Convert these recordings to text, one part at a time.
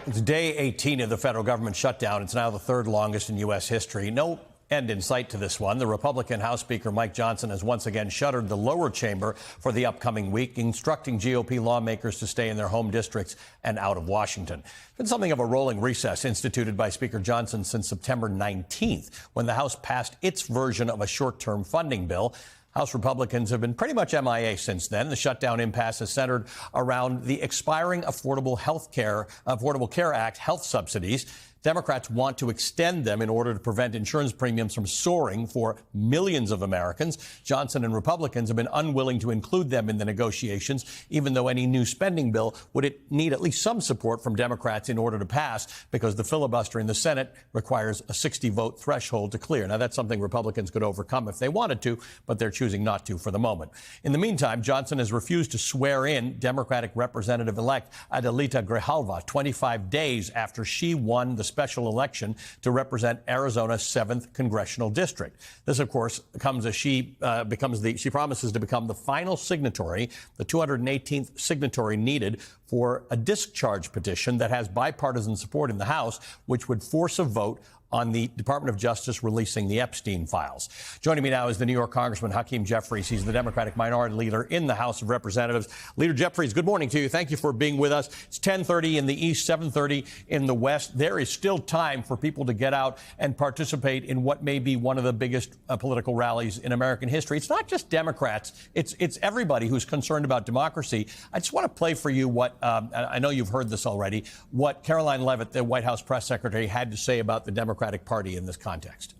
It's day 18 of the federal government shutdown. It's now the third longest in U.S. history. No end in sight to this one. The Republican House Speaker Mike Johnson has once again shuttered the lower chamber for the upcoming week, instructing GOP lawmakers to stay in their home districts and out of Washington. It's been something of a rolling recess instituted by Speaker Johnson since September 19th, when the House passed its version of a short-term funding bill. House Republicans have been pretty much MIA since then. The shutdown impasse is centered around the expiring Affordable Care Act health subsidies. Democrats want to extend them in order to prevent insurance premiums from soaring for millions of Americans. Johnson and Republicans have been unwilling to include them in the negotiations, even though any new spending bill would need at least some support from Democrats in order to pass, because the filibuster in the Senate requires a 60-vote threshold to clear. Now, that's something Republicans could overcome if they wanted to, but they're choosing not to for the moment. In the meantime, Johnson has refused to swear in Democratic Representative-elect Adelita Grijalva 25 days after she won the special election to represent Arizona's 7th congressional district. This, of course, comes as she promises to become the final signatory, the 218th signatory needed for a discharge petition that has bipartisan support in the House, which would force a vote on the Department of Justice releasing the Epstein files. Joining me now is the New York Congressman Hakeem Jeffries. He's the Democratic minority leader in the House of Representatives. Leader Jeffries, good morning to you. Thank you for being with us. It's 10:30 in the East, 7:30 in the West. There is still time for people to get out and participate in what may be one of the biggest political rallies in American history. It's not just Democrats. It's everybody who's concerned about democracy. I just want to play for you what, I know you've heard this already, what Caroline Leavitt, the White House press secretary, had to say about the Democratic Party in this context.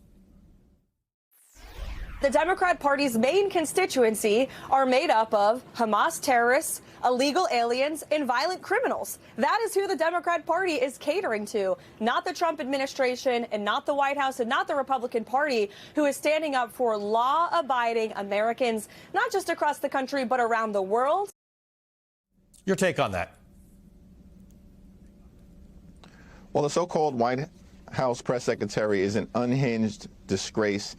The Democrat Party's main constituency are made up of Hamas terrorists, illegal aliens, and violent criminals. That is who the Democrat Party is catering to, not the Trump administration and not the White House and not the Republican Party, who is standing up for law-abiding Americans, not just across the country, but around the world. Your take on that? Well, the so-called White House press secretary is an unhinged disgrace.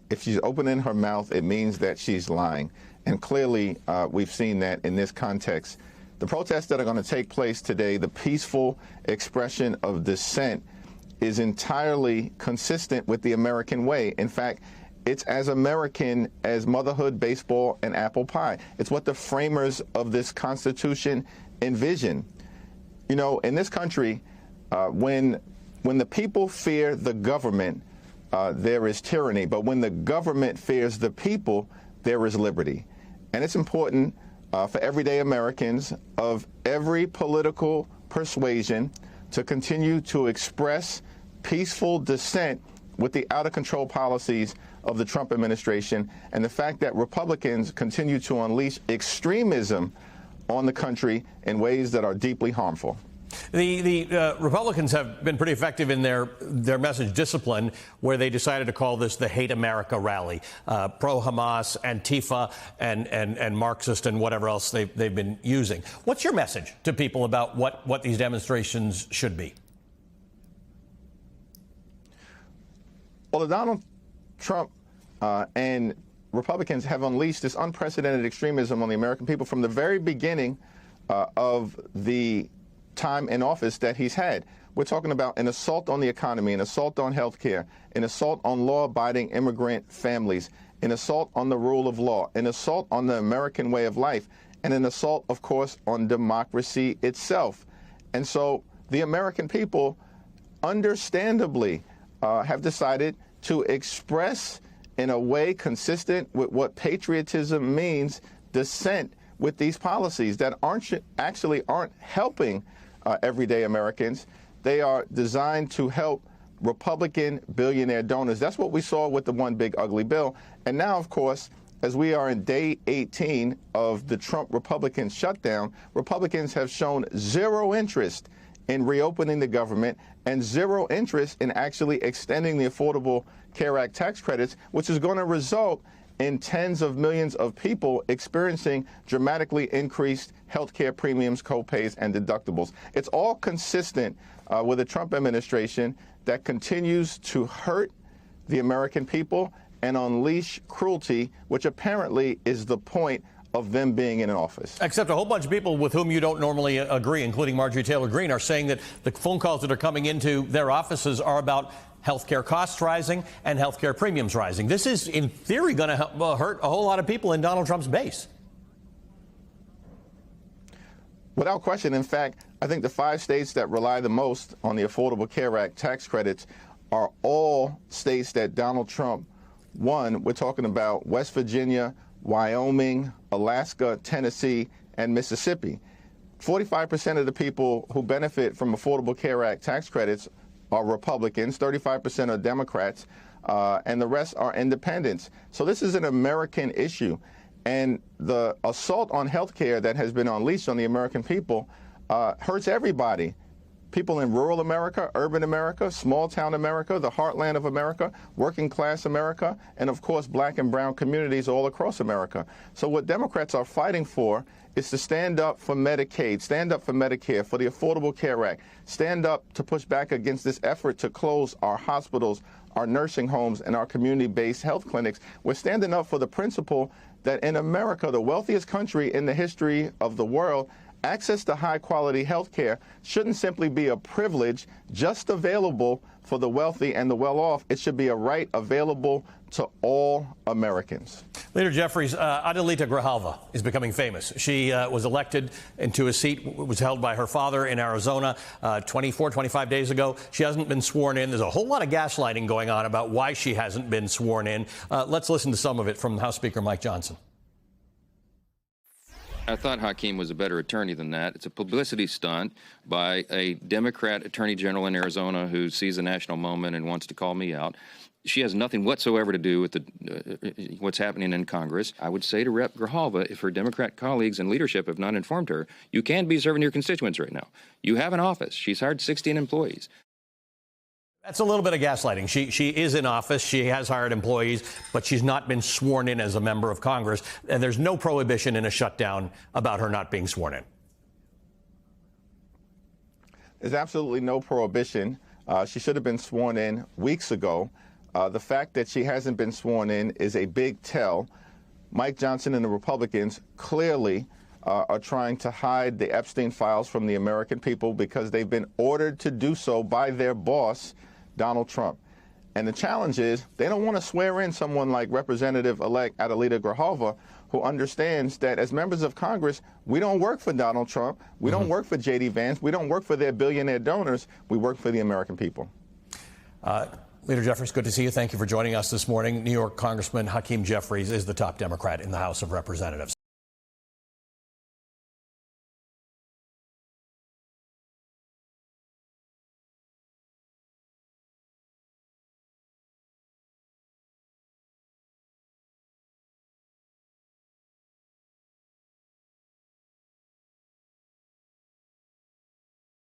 If she's opening her mouth, it means that she's lying. And clearly, we've seen that in this context. The protests that are going to take place today, the peaceful expression of dissent, is entirely consistent with the American way. In fact, it's as American as motherhood, baseball, and apple pie. It's what the framers of this Constitution envisioned. You know, in this country, when the people fear the government, there is tyranny. But when the government fears the people, there is liberty. And it's important for everyday Americans of every political persuasion to continue to express peaceful dissent with the out-of-control policies of the Trump administration, and the fact that Republicans continue to unleash extremism on the country in ways that are deeply harmful. The Republicans have been pretty effective in their message discipline, where they decided to call this the Hate America rally, pro-Hamas, Antifa, and Marxist, and whatever else they've been using. What's your message to people about what these demonstrations should be? Well, the Donald Trump and Republicans have unleashed this unprecedented extremism on the American people from the very beginning of the time in office that he's had. We're talking about an assault on the economy, an assault on health care, an assault on law-abiding immigrant families, an assault on the rule of law, an assault on the American way of life, and an assault, of course, on democracy itself. And so the American people, understandably, have decided to express in a way consistent with what patriotism means, dissent with these policies that actually aren't helping everyday Americans. They are designed to help Republican billionaire donors. That's what we saw with the one big ugly bill. And now, of course, as we are in day 18 of the Trump Republican shutdown, Republicans have shown zero interest in reopening the government and zero interest in actually extending the Affordable Care Act tax credits, which is going to result in tens of millions of people experiencing dramatically increased health care premiums, co-pays, and deductibles. It's all consistent with a Trump administration that continues to hurt the American people and unleash cruelty, which apparently is the point of them being in office. Except a whole bunch of people with whom you don't normally agree, including Marjorie Taylor Greene, are saying that the phone calls that are coming into their offices are about healthcare costs rising and healthcare premiums rising. This is, in theory, going to hurt a whole lot of people in Donald Trump's base. Without question. In fact, I think the 5 states that rely the most on the Affordable Care Act tax credits are all states that Donald Trump won. We're talking about West Virginia, Wyoming, Alaska, Tennessee, and Mississippi. 45% of the people who benefit from Affordable Care Act tax credits are Republicans, 35% are Democrats, and the rest are independents. So this is an American issue. And the assault on health care that has been unleashed on the American people hurts everybody. People in rural America, urban America, small town America, the heartland of America, working class America, and of course black and brown communities all across America. So what Democrats are fighting for is to stand up for Medicaid, stand up for Medicare, for the Affordable Care Act, stand up to push back against this effort to close our hospitals, our nursing homes, and our community-based health clinics. We're standing up for the principle that in America, the wealthiest country in the history of the world, access to high-quality health care shouldn't simply be a privilege just available for the wealthy and the well-off. It should be a right available to all Americans. Leader Jeffries, Adelita Grijalva is becoming famous. She was elected into a seat was held by her father in Arizona 25 days ago. She hasn't been sworn in. There's a whole lot of gaslighting going on about why she hasn't been sworn in. Let's listen to some of it from House Speaker Mike Johnson. I thought Hakeem was a better attorney than that. It's a publicity stunt by a Democrat attorney general in Arizona who sees a national moment and wants to call me out. She has nothing whatsoever to do with what's happening in Congress. I would say to Rep. Grijalva, if her Democrat colleagues and leadership have not informed her, you can be serving your constituents right now. You have an office. She's hired 16 employees. That's a little bit of gaslighting. She is in office. She has hired employees, but she's not been sworn in as a member of Congress. And there's no prohibition in a shutdown about her not being sworn in. There's absolutely no prohibition. She should have been sworn in weeks ago. The fact that she hasn't been sworn in is a big tell. Mike Johnson and the Republicans clearly are trying to hide the Epstein files from the American people because they've been ordered to do so by their boss, Donald Trump. And the challenge is they don't want to swear in someone like Representative-elect Adelita Grijalva, who understands that as members of Congress, we don't work for Donald Trump. We don't work for J.D. Vance. We don't work for their billionaire donors. We work for the American people. Leader Jeffries, good to see you. Thank you for joining us this morning. New York Congressman Hakeem Jeffries is the top Democrat in the House of Representatives.